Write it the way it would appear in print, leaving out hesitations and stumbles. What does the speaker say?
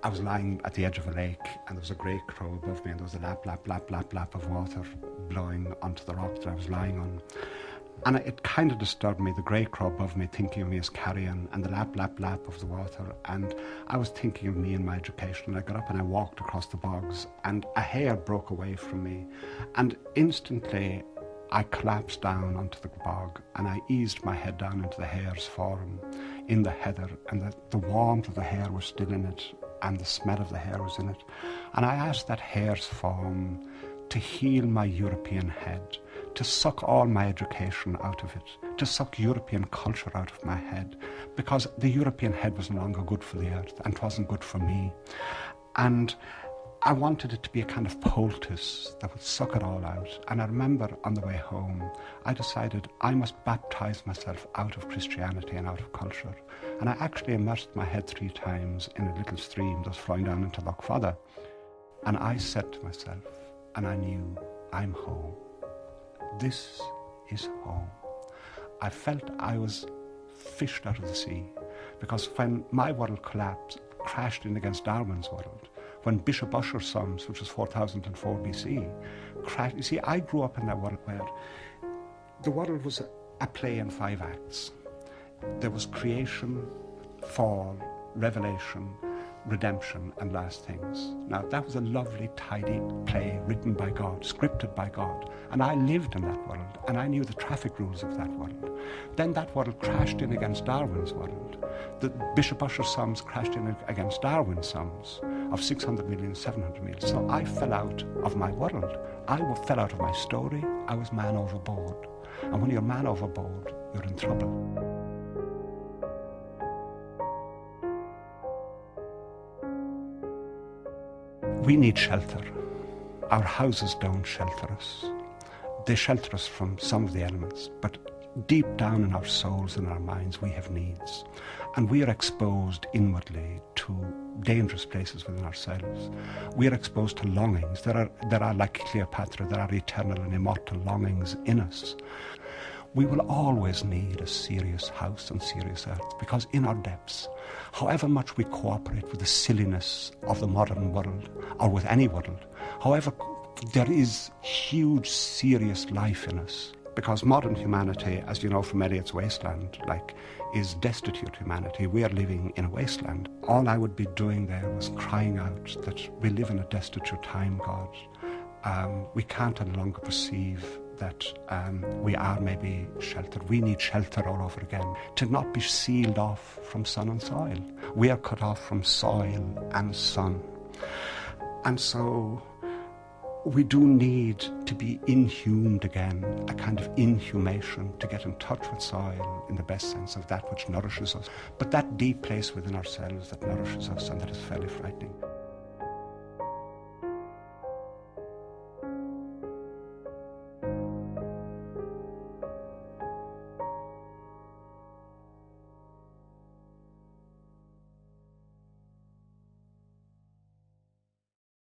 I was lying at the edge of a lake and there was a grey crow above me and there was a lap, lap, lap, lap, lap of water blowing onto the rock that I was lying on. And it kind of disturbed me, the grey crow above me thinking of me as carrion and the lap, lap, lap of the water. And I was thinking of me and my education. And I got up and I walked across the bogs and a hare broke away from me. And instantly I collapsed down onto the bog and I eased my head down into the hare's form in the heather, and the warmth of the hare was still in it and the smell of the hare was in it. And I asked that hare's form to heal my European head, to suck all my education out of it, to suck European culture out of my head, because the European head was no longer good for the earth and it wasn't good for me. And I wanted it to be a kind of poultice that would suck it all out. And I remember on the way home, I decided I must baptize myself out of Christianity and out of culture. And I actually immersed my head 3 times in a little stream that was flowing down into Loch Fada. And I said to myself, and I knew, I'm home. This is home. I felt I was fished out of the sea, because when my world collapsed, crashed in against Darwin's world, when Bishop Ussher's Sons, which was 4004 BC, crashed. You see, I grew up in that world where the world was a play in 5 acts. There was creation, fall, revelation, redemption, and last things. Now, that was a lovely, tidy play written by God, scripted by God. And I lived in that world, and I knew the traffic rules of that world. Then that world crashed in against Darwin's world. The Bishop Ussher's sums crashed in against Darwin's sums of 600 million, 700 million. So I fell out of my world. I fell out of my story. I was man overboard. And when you're man overboard, you're in trouble. We need shelter. Our houses don't shelter us. They shelter us from some of the elements, but deep down in our souls and our minds, we have needs. And we are exposed inwardly to dangerous places within ourselves. We are exposed to longings. There are like Cleopatra, there are eternal and immortal longings in us. We will always need a serious house and serious earth, because in our depths, however much we cooperate with the silliness of the modern world, or with any world, however, there is huge, serious life in us. Because modern humanity, as you know from Eliot's Wasteland, is destitute humanity. We are living in a wasteland. All I would be doing there was crying out that we live in a destitute time, God. We can't any longer perceive that we are maybe sheltered. We need shelter all over again. To not be sealed off from sun and soil. We are cut off from soil and sun. And so we do need to be inhumed again, a kind of inhumation, to get in touch with soil in the best sense of that which nourishes us. But that deep place within ourselves that nourishes us and that is fairly frightening.